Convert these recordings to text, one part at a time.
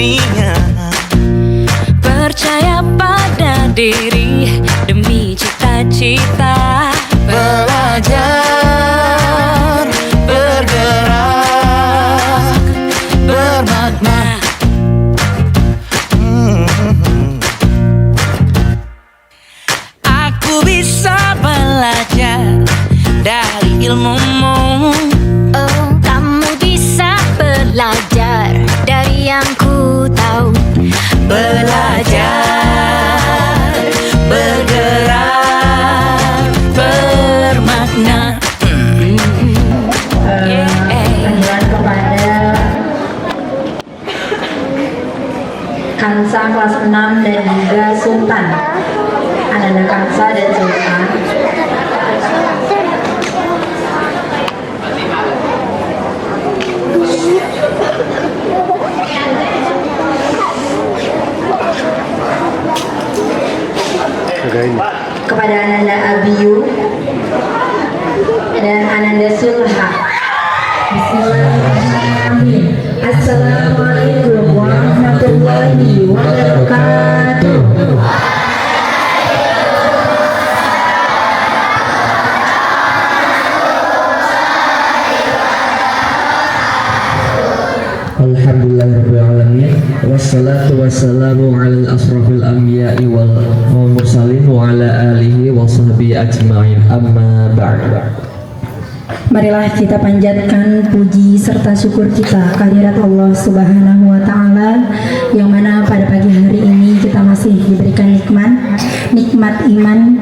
dunia. Percaya pada diri demi cita-cita. Belajar, bergerak, bermakna. Aku bisa belajar dari ilmumu. Oh, kamu bisa belajar dari yang ku tahu. Belajar, bergerak, bermakna. Panggilan kepada Kansa kelas 6 dan juga Sultan. Ananda Kansa dan Sultan. Kepada Ananda Abiyu dan Ananda Sulha. Bismillahirrahmanirrahim. Assalamualaikum warahmatullahi wabarakatuh. Alhamdulillahirrahmanirrahim. Wassalatu wassalamu ala asrafil anbiya'i wal mursalin wa ala alihi wa sahbihi ajma'in, amma ba'd. Marilah kita panjatkan puji serta syukur kita kehadirat Allah Subhanahu wa Ta'ala, yang mana pada pagi hari ini kita masih diberikan nikmat iman,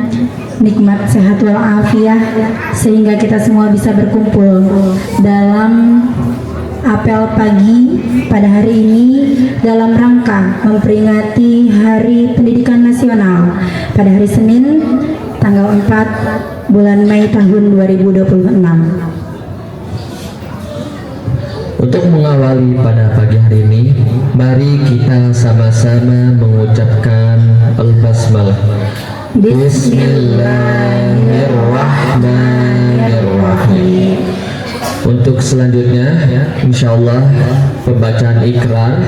nikmat sehat walafiat, sehingga kita semua bisa berkumpul dalam apel pagi pada hari ini dalam rangka memperingati Hari Pendidikan Nasional pada hari Senin tanggal 4 bulan Mei tahun 2026. Untuk mengawali pada pagi hari ini, mari kita sama-sama mengucapkan al-basmalah. Bismillahirrahmanirrahim. Untuk selanjutnya, insyaallah pembacaan ikrar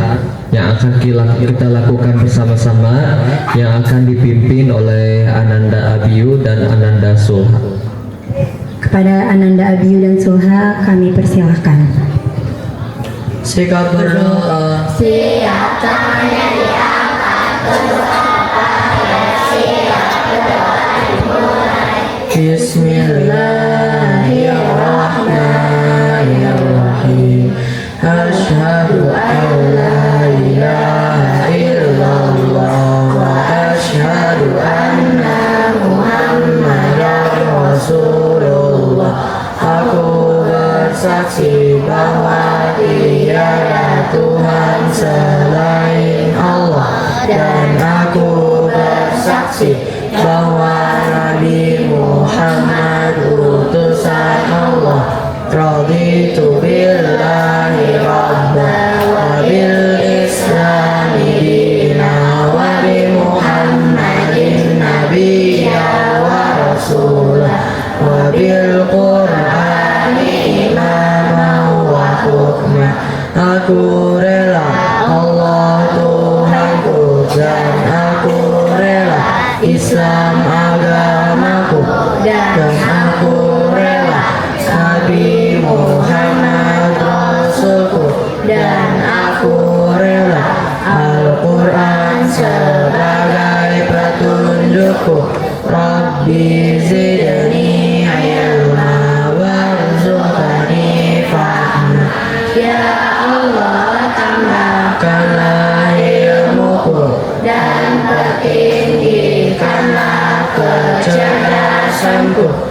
yang akan kita lakukan bersama-sama, yang akan dipimpin oleh Ananda Abiyu dan Ananda Sulha. Kepada Ananda Abiyu dan Sulha kami persilahkan. Sikap berdoa. Siap tangannya diangkat, berdoa pada siap berdoa dimulai. Bismillahirrahmanirrahim. Asyhadu an la ilaha illallah wa asyhadu anna Muhammadar Rasulullah. Aku bersaksi bahwa tiada Tuhan selain Allah, dan aku bersaksi bahwa Nabi Muhammad utusan Allah. Raditu billahi rabba wa bil islami dina wa bi Muhammadin nabiyya wa rasulah wa bil qur'ani imama wa hukma. Aku rela Allah Tuhanku, dan aku rela Islam agamaku, dan aku rela Nabi Muhammad Rasulku, dan aku rela Al-Quran sebagai petunjukku. Rabbi zidni ilma warzuqni fahma. Ya Allah, tambahkanlah ilmuku dan pertinggikanlah kecerdasanku.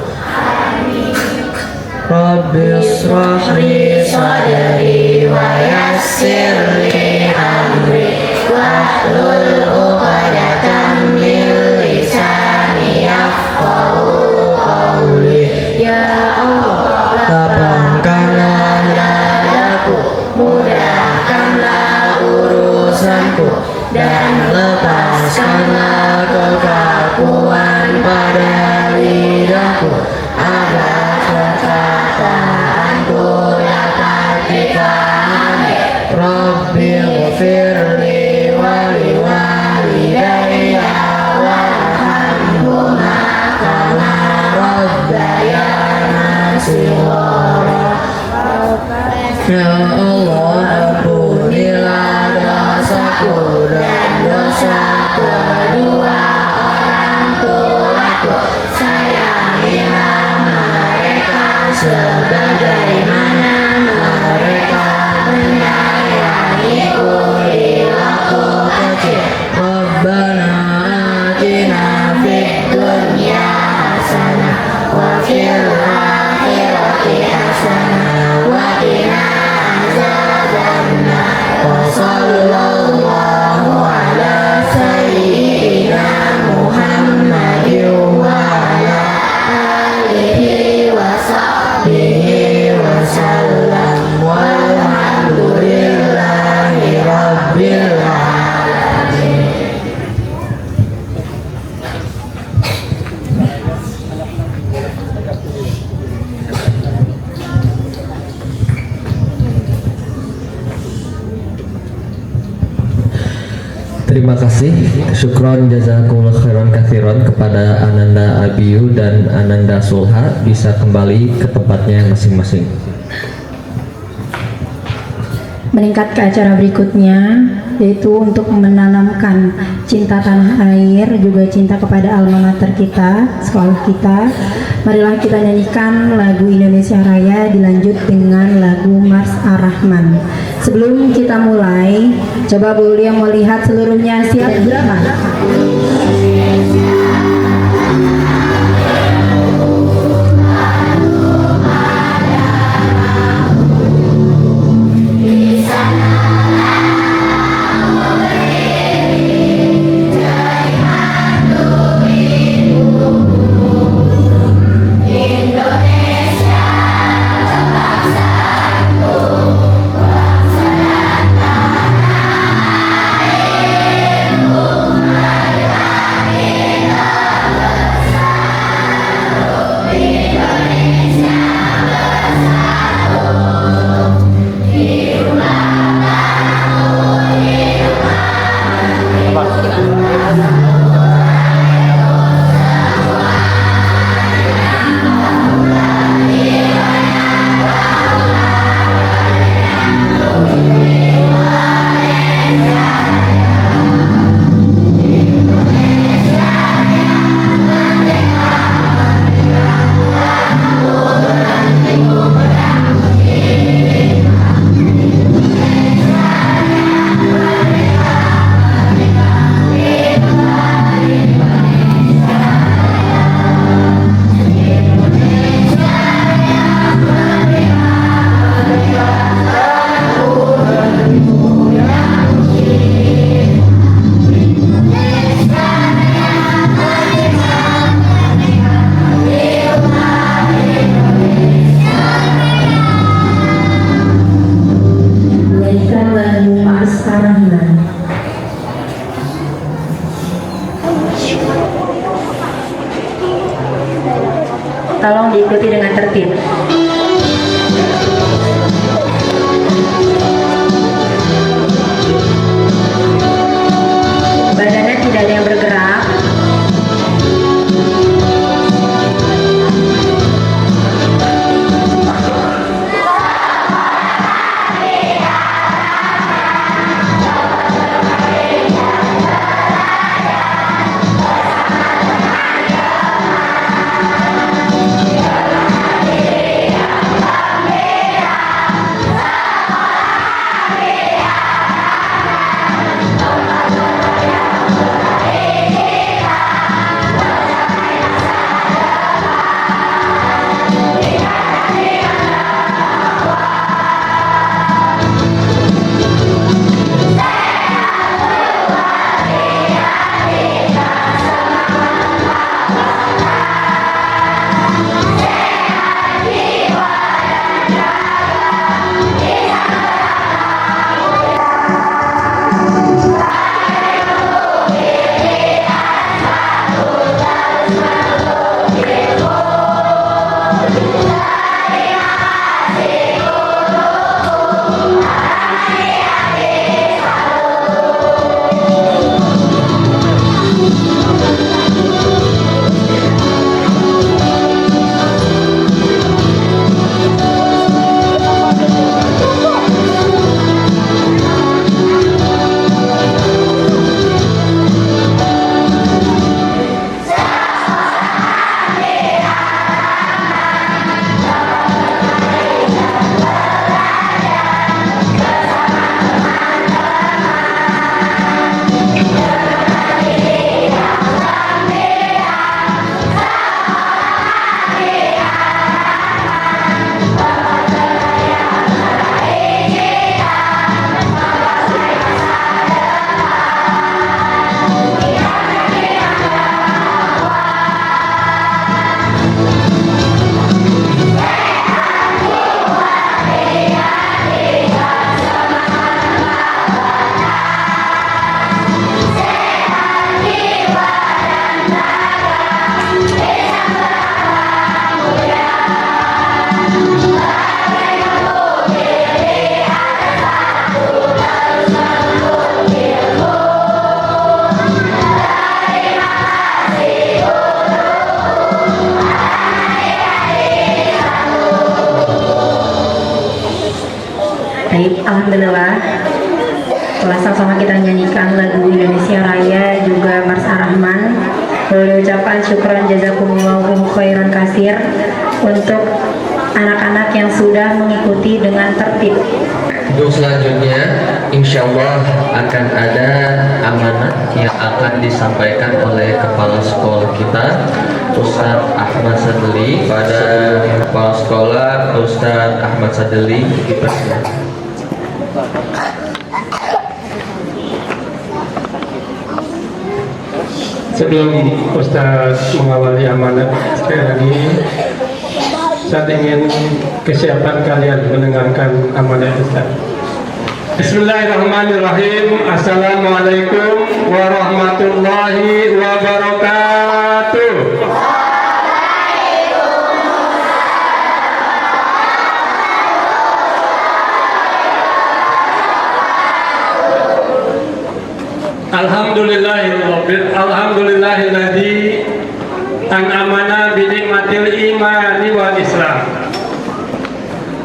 Rabbi israh li sadri wa yassir li amri wahlul 'uqdatam min lisani yafqahu qawli. Ya Allah, lapangkanlah dadaku, mudahkanlah urusanku, dan lepaskanlah kekakuan pada lidahku, agar perkataanku dapat dipahami. Rabbi ghfir Terima kasih, syukron jazakumullah khairan kathiron kepada Ananda Abiyu dan Ananda Sulha, bisa kembali ke tempatnya masing-masing. Meningkat ke acara berikutnya, yaitu untuk menanamkan cinta tanah air, juga cinta kepada alma mater kita, sekolah kita. Marilah kita nyanyikan lagu Indonesia Raya dilanjut dengan lagu Mars Ar-Rahman. Sebelum kita mulai, coba Bu Lia melihat seluruhnya siap berapa? Tolong diikuti dengan tertib. Badannya tidak ada yang bergerak. alhamdulillah telah sama-sama kita nyanyikan lagu Indonesia Raya juga Mars Ar-Rahman. Boleh ucapkan syukran jazakumullahu khairan kasir untuk anak-anak yang sudah mengikuti dengan tertib. Untuk selanjutnya, insya Allah akan ada amanat yang akan disampaikan oleh kepala sekolah kita, Ustadz Ahmad Sadeli. Pada kepala sekolah Ustadz Ahmad Sadeli, kita sebelum Ustadz mengawali amanat, sekali lagi saya ingin kesiapan kalian mendengarkan amanat Ustadz. Bismillahirrahmanirrahim. Assalamualaikum warahmatullahi wabarakatuh. Alhamdulillahilladzi an'amana bi ni'matil imani wal Islam.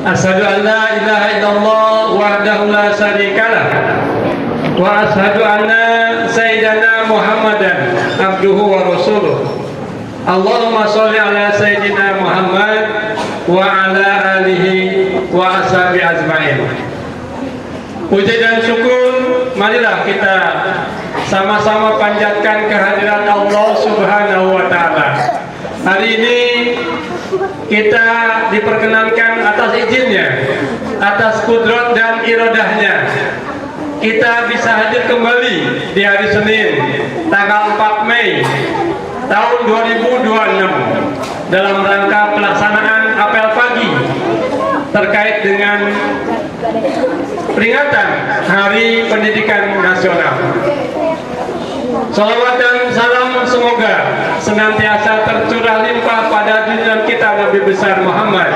Asyhadu an la ilaha illallah wahdahu la syarikalah wa asyhadu anna sayyidana Muhammadan abduhu wa rasuluh. Allahumma sholli ala sayyidina Muhammad wa ala alihi wa ashabi ajmain. Puji dan syukur marilah kita sama-sama panjatkan kehadiran Allah Subhanahu wa taala. Hari ini kita diperkenankan atas izinnya, atas kudrat dan iradahnya, kita bisa hadir kembali di hari Senin tanggal 4 Mei tahun 2026 dalam rangka pelaksanaan apel pagi terkait dengan peringatan Hari Pendidikan Nasional. Salawat dan salam semoga senantiasa tercurah limpah pada junjungan kita Nabi besar Muhammad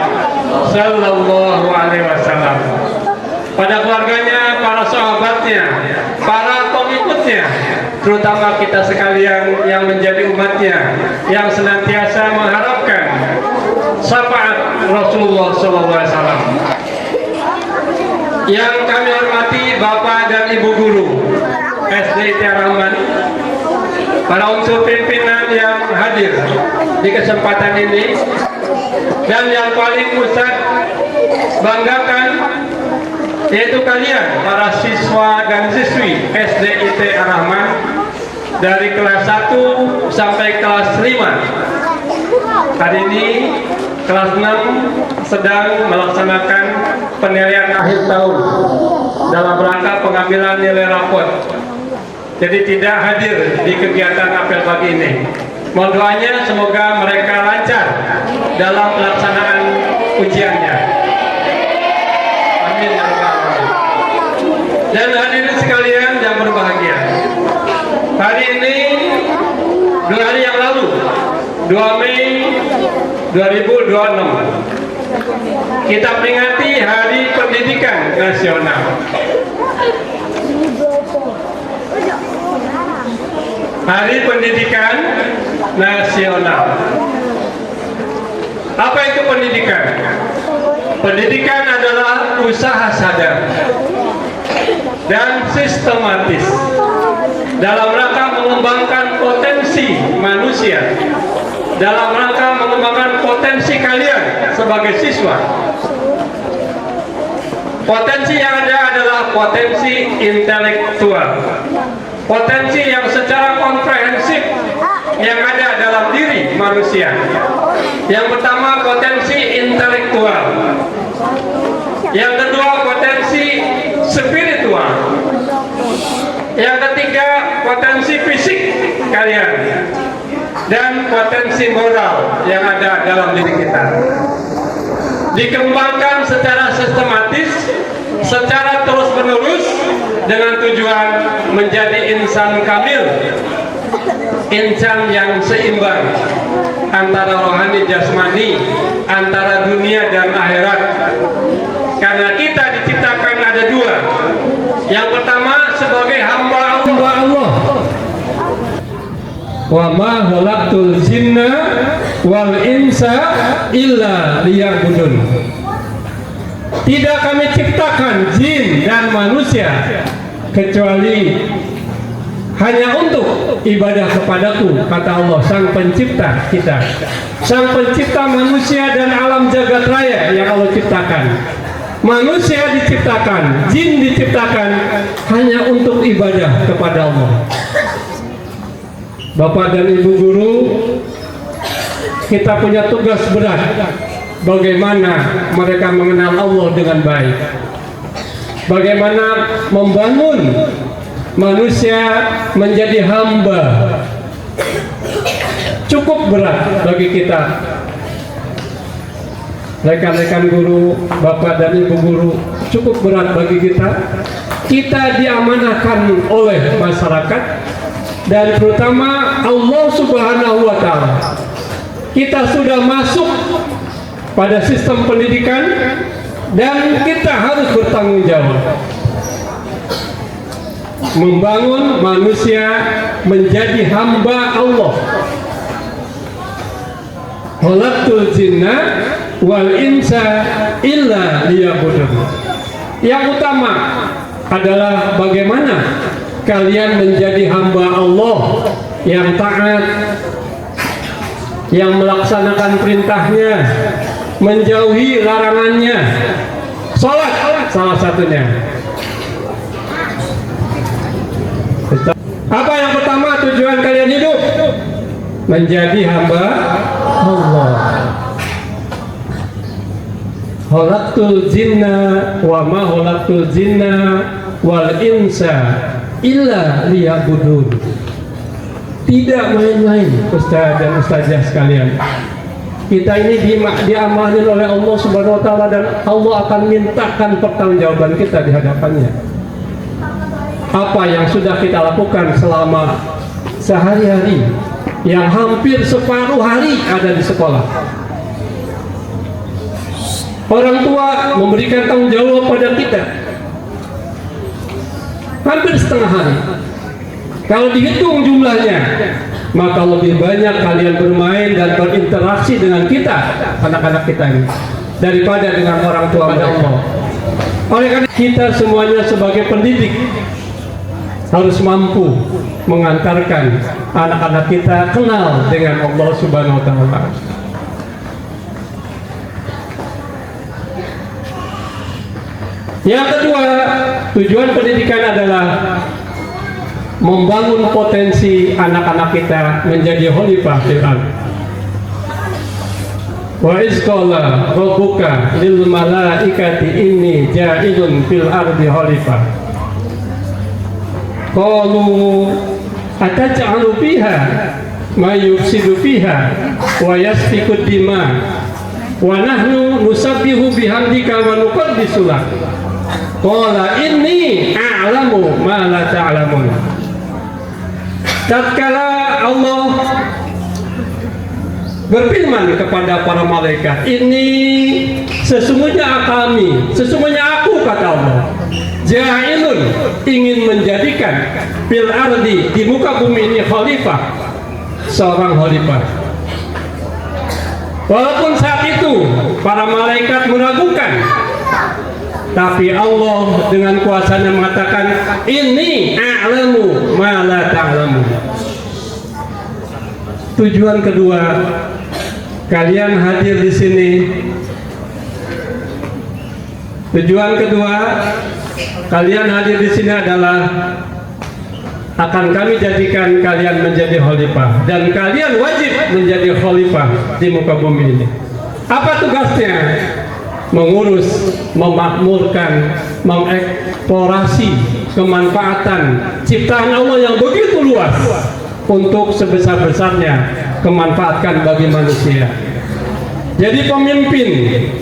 Sallallahu Alaihi Wasallam, pada keluarganya, para sahabatnya, para pengikutnya, terutama kita sekalian yang menjadi umatnya, yang senantiasa mengharapkan syafaat Rasulullah Sallallahu Alaihi Wasallam. Yang kami hormati Bapak dan Ibu Guru SD Ar-Rahman, para unsur pimpinan yang hadir di kesempatan ini, dan yang paling Ustaz banggakan yaitu kalian para siswa dan siswi SD IT Ar-Rahman dari kelas 1 sampai kelas 5. Hari ini kelas 6 sedang melaksanakan penilaian akhir tahun dalam rangka pengambilan nilai rapor. Jadi tidak hadir di kegiatan apel pagi ini. Mohon doanya semoga mereka lancar dalam pelaksanaan ujiannya. Amin ya rabbal alamin. Dan hadirin sekalian yang berbahagia, hari ini 2 hari yang lalu, 2 Mei 2026, kita peringati Hari Pendidikan Nasional. Hari Pendidikan Nasional. Apa itu pendidikan? Pendidikan adalah usaha sadar dan sistematis dalam rangka mengembangkan potensi manusia, dalam rangka mengembangkan potensi kalian sebagai siswa. Potensi yang ada adalah potensi intelektual, potensi yang secara komprehensif yang ada dalam diri manusia. Yang pertama, potensi intelektual. Yang kedua, potensi spiritual. Yang ketiga, potensi fisik kalian. Dan potensi moral yang ada dalam diri kita. Dikembangkan secara sistematis, secara terus-menerus, dengan tujuan menjadi insan kamil, insan yang seimbang antara rohani jasmani, antara dunia dan akhirat. Karena kita diciptakan ada 2. Yang pertama sebagai hamba Allah. Wa ma khalaqtul jinna wal insa illa liya'budun. Tidak kami ciptakan jin dan manusia kecuali hanya untuk ibadah kepadaku, kata Allah, sang pencipta kita, sang pencipta manusia dan alam jagat raya yang Allah ciptakan. Manusia diciptakan, jin diciptakan hanya untuk ibadah kepada Allah. Bapak dan Ibu guru, kita punya tugas berat. Bagaimana mereka mengenal Allah dengan baik, bagaimana membangun manusia menjadi hamba. Cukup berat bagi kita, rekan-rekan guru, bapak dan ibu guru, cukup berat bagi kita. Kita diamanahkan oleh masyarakat dan terutama Allah Subhanahu wa Ta'ala. Kita sudah masuk pada sistem pendidikan dan kita harus bertanggung jawab membangun manusia menjadi hamba Allah. Khalaqtul jinna wal insa illa liya'budun. Yang utama adalah bagaimana kalian menjadi hamba Allah yang taat, yang melaksanakan perintahnya, menjauhi larangannya. Salat salah satunya. Apa yang pertama tujuan kalian hidup? Menjadi hamba Allah. Khalaqtul jinna wa ma khalaqtul jinna wal insa illa liya'budun. Tidak main-main, Ustaz dan Ustazah sekalian. Kita ini diamalin oleh Allah Subhanahu wa Ta'ala dan Allah akan mintakan pertanggungjawaban kita di hadapannya. Apa yang sudah kita lakukan selama sehari-hari, yang hampir separuh hari ada di sekolah. Orang tua memberikan tanggung jawab pada kita hampir setengah hari. Kalau dihitung jumlahnya, maka lebih banyak kalian bermain dan berinteraksi dengan kita, anak-anak kita ini, daripada dengan orang tua Allah. Oleh karena kita semuanya sebagai pendidik harus mampu mengantarkan anak-anak kita kenal dengan Allah Subhanahu wa Ta'ala. Yang kedua, tujuan pendidikan adalah membangun potensi anak-anak kita menjadi khalifah fil ardh. Wa iz qala rabbuka lil malaikati inni ja'ilun fil ardi khalifah. Qalu ataj'alu fiha ma yufsidu fiha wa yasfiku dima wa nahnu nusabbihu bihamdika wa nuqaddisu lak. Qala inni a'lamu ma la ta'lamun. Tatkala Allah berfirman kepada para malaikat, ini sesungguhnya kami, sesungguhnya aku, kata Allah, ja'ilun, ingin menjadikan fil ardi, di muka bumi ini khalifah, seorang khalifah. Walaupun saat itu para malaikat meragukan, tapi Allah dengan kuasanya mengatakan, ini a'lamu ma la ta'lamu. Tujuan kedua kalian hadir di sini. Tujuan kedua kalian hadir di sini adalah akan kami jadikan kalian menjadi khalifah dan kalian wajib menjadi khalifah di muka bumi ini. Apa tugasnya? Mengurus, memakmurkan, mengeksplorasi kemanfaatan ciptaan Allah yang begitu luas untuk sebesar-besarnya kemanfaatkan bagi manusia. Jadi pemimpin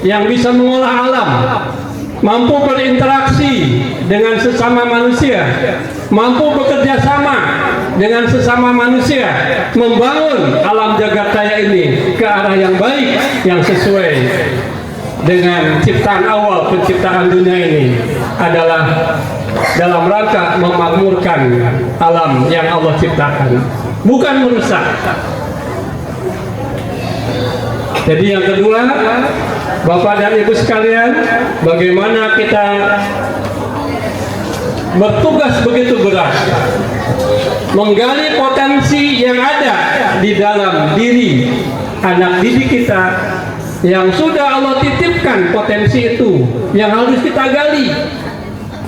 yang bisa mengolah alam, mampu berinteraksi dengan sesama manusia, mampu bekerja sama dengan sesama manusia, membangun alam jagat raya ini ke arah yang baik, yang sesuai dengan ciptaan awal penciptaan dunia ini, adalah dalam rangka memakmurkan alam yang Allah ciptakan, bukan merusak. Jadi yang kedua, Bapak dan Ibu sekalian, bagaimana kita bertugas begitu berat menggali potensi yang ada di dalam diri anak didik kita yang sudah Allah titipkan potensi itu, yang harus kita gali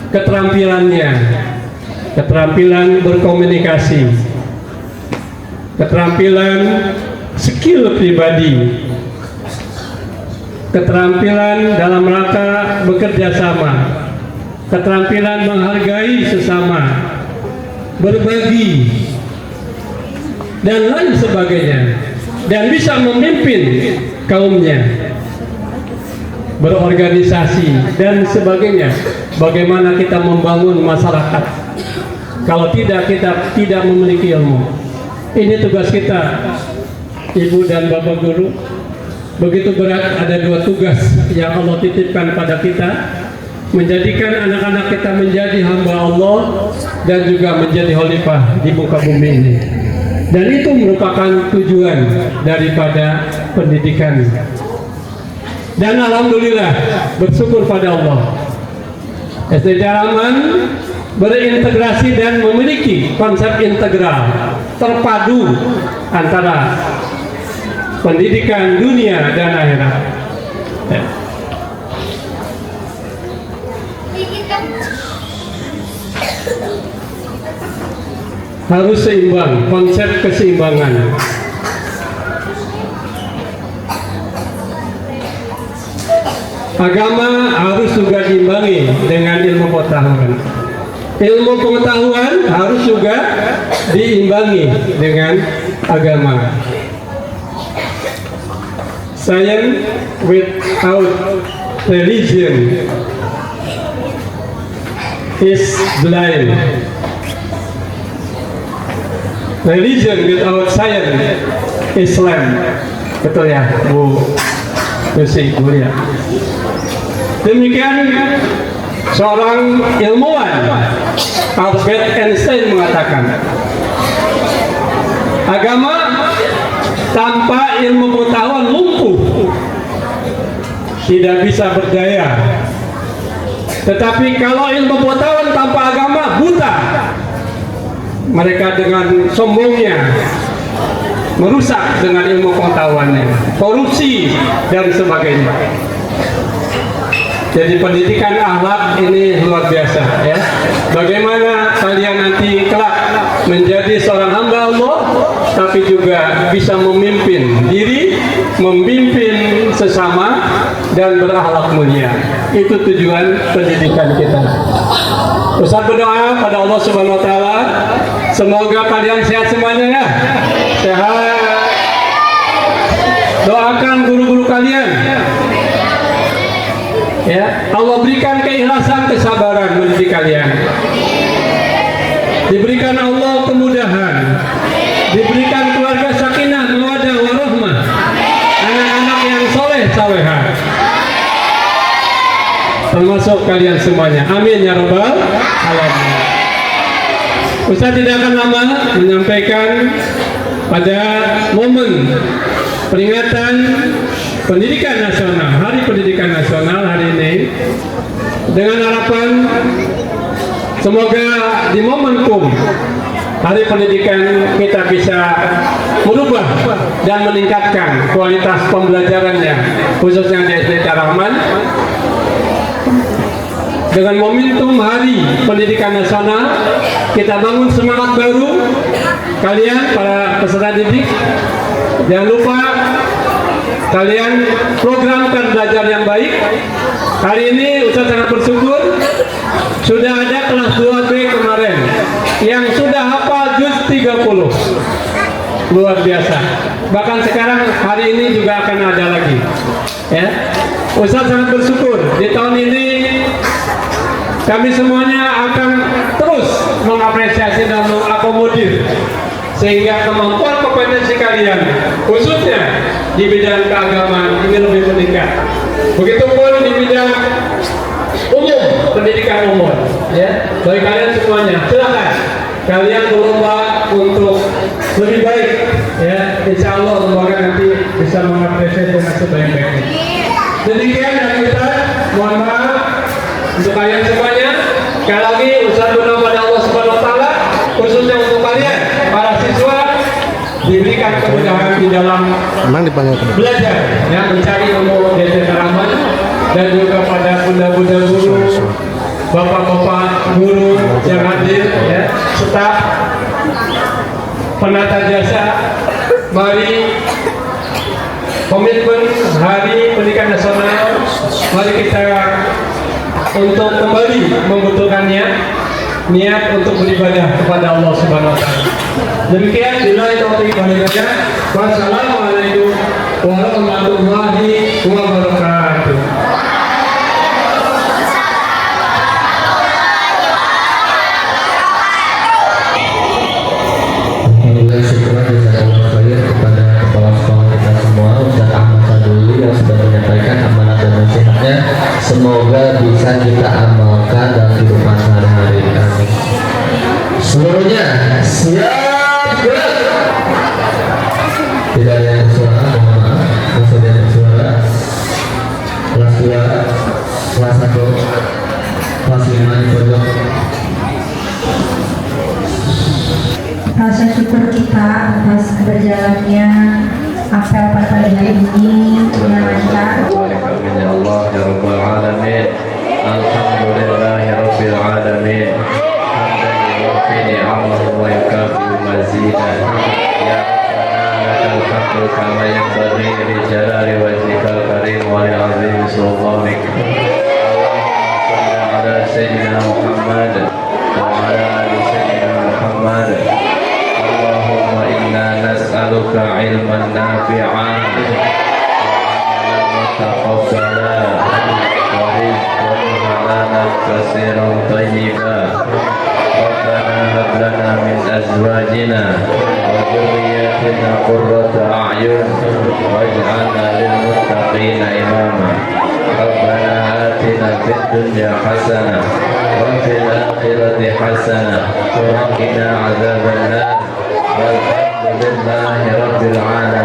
keterampilannya, keterampilan berkomunikasi, keterampilan skill pribadi, keterampilan dalam rangka bekerja sama, keterampilan menghargai sesama, berbagi, dan lain sebagainya, dan bisa memimpin kaumnya, berorganisasi, dan sebagainya. Bagaimana kita membangun masyarakat kalau kita tidak memiliki ilmu? Ini tugas kita, Ibu dan Bapak Guru. Begitu berat, ada dua tugas yang Allah titipkan pada kita, menjadikan anak-anak kita menjadi hamba Allah dan juga menjadi khalifah di muka bumi ini. Dan itu merupakan tujuan daripada pendidikan. Dan alhamdulillah, bersyukur pada Allah, SD Rahman berintegrasi dan memiliki konsep integral terpadu antara pendidikan dunia dan akhirat. Harus seimbang, konsep keseimbangan. Agama harus juga diimbangi dengan ilmu pengetahuan. Ilmu pengetahuan harus juga diimbangi dengan agama. Science without religion is blind. Religion without science is lamb. Betul ya, Bu Lucy, Bu ya. Demikian seorang ilmuwan Albert Einstein mengatakan, agama tanpa ilmu pengetahuan lumpuh, tidak bisa berdaya. Tetapi kalau ilmu pengetahuan tanpa agama buta. Mereka dengan sombongnya merusak dengan ilmu pengetahuannya, korupsi dan sebagainya. Jadi pendidikan akhlak ini luar biasa ya. Bagaimana kalian nanti kelak menjadi seorang hamba Allah, tapi juga bisa memimpin diri, memimpin sesama, dan berakhlak mulia. Itu tujuan pendidikan kita. Ustaz berdoa pada Allah Subhanahu Wa Taala, semoga kalian sehat semuanya ya, sehat. Doakan guru-guru kalian. Ya, Allah berikan keikhlasan, kesabaran mendidik kalian. Diberikan Allah kemudahan, diberikan keluarga sakinah, mawaddah, warahmah, anak-anak yang soleh, salehah, termasuk kalian semuanya. Amin ya rabbal alamin. Ustaz tidak akan lama menyampaikan pada momen peringatan Pendidikan Nasional, Hari Pendidikan Nasional hari ini, dengan harapan semoga di momentum Hari Pendidikan kita bisa merubah dan meningkatkan kualitas pembelajarannya, khususnya di SD Rahman. Dengan momentum Hari Pendidikan Nasional, kita bangun semangat baru. Kalian para peserta didik, jangan lupa kalian programkan belajar yang baik. Hari ini Ustaz sangat bersyukur sudah ada kelas 2B kemarin yang sudah hafal juz 30. Luar biasa. Bahkan sekarang hari ini juga akan ada lagi. Ya. Ustaz sangat bersyukur di tahun ini kami semuanya akan terus mengapresiasi dan mengakomodir sehingga kemampuan kompetensi kalian khususnya di bidang keagamaan ini lebih meningkat. Begitupun di bidang umum, pendidikan umum ya, bagi kalian semuanya silakan kalian berlomba untuk lebih baik ya. Insya Allah semoga nanti bisa mengapresiasi dengan sebaik-baiknya. Demikian dari kita, mohon maaf untuk kalian semuanya. Sekali lagi usaha berdoa pada Allah Subhanahu Wa Taala, khususnya untuk kalian para siswa diberikan kemudahan di dalam belajar, ya, mencari ilmu dari Rahman, dan juga pada bunda-bunda guru, bapak-bapak guru yang hadir, ya, staf penata jasa. Mari komitmen Hari Pendidikan Nasional, mari kita untuk kembali membutuhkannya, niat untuk beribadah kepada Allah Subhanahu Wa Taala. Demikian, billahi taufiq wal hidayah. Wassalamualaikum warahmatullahi wabarakatuh. Alhamdulillah, syukur jazakallahu khair kepada kepala sekolah kita semua, Ustaz Ahmad Saduli yang sudah menyampaikan amanat dan nasihatnya. Semoga bisa kita amalkan dalam kehidupan sehari-hari kami. Seluruhnya siap gerak. Tidak ada yang suara, mohon maaf. Masih ada yang suara. Kelas 2, kelas 1, kelas 5 di pojok. Rasa syukur kita atas berjalannya apel pada pagi hari ini dengan lancar. Amin ya Allah ya Rabbal Alamin. Alhamdulillah ya Rabbil Alamin. Hamdan yuwafi ni'amahu wa yukafi mazidah. Ya Rabbana lakal hamdu kama yanbaghi li jalali wajhikal karim wa li 'azimi sultanik. Allahumma shalli ala sayyidina Muhammad wa ala ali sayyidina Muhammad. Allahumma inna nas'aluka ilman nafi'an تقبلا ورزقا حلالا كثيرا طيبا ربنا هب لنا من ازواجنا وذرياتنا قرة اعين واجعلنا للمتقين اماما ربنا آتنا في الدنيا حسنة وفي الآخرة حسنة وقنا عذاب النار والحمد لله رب العالمين.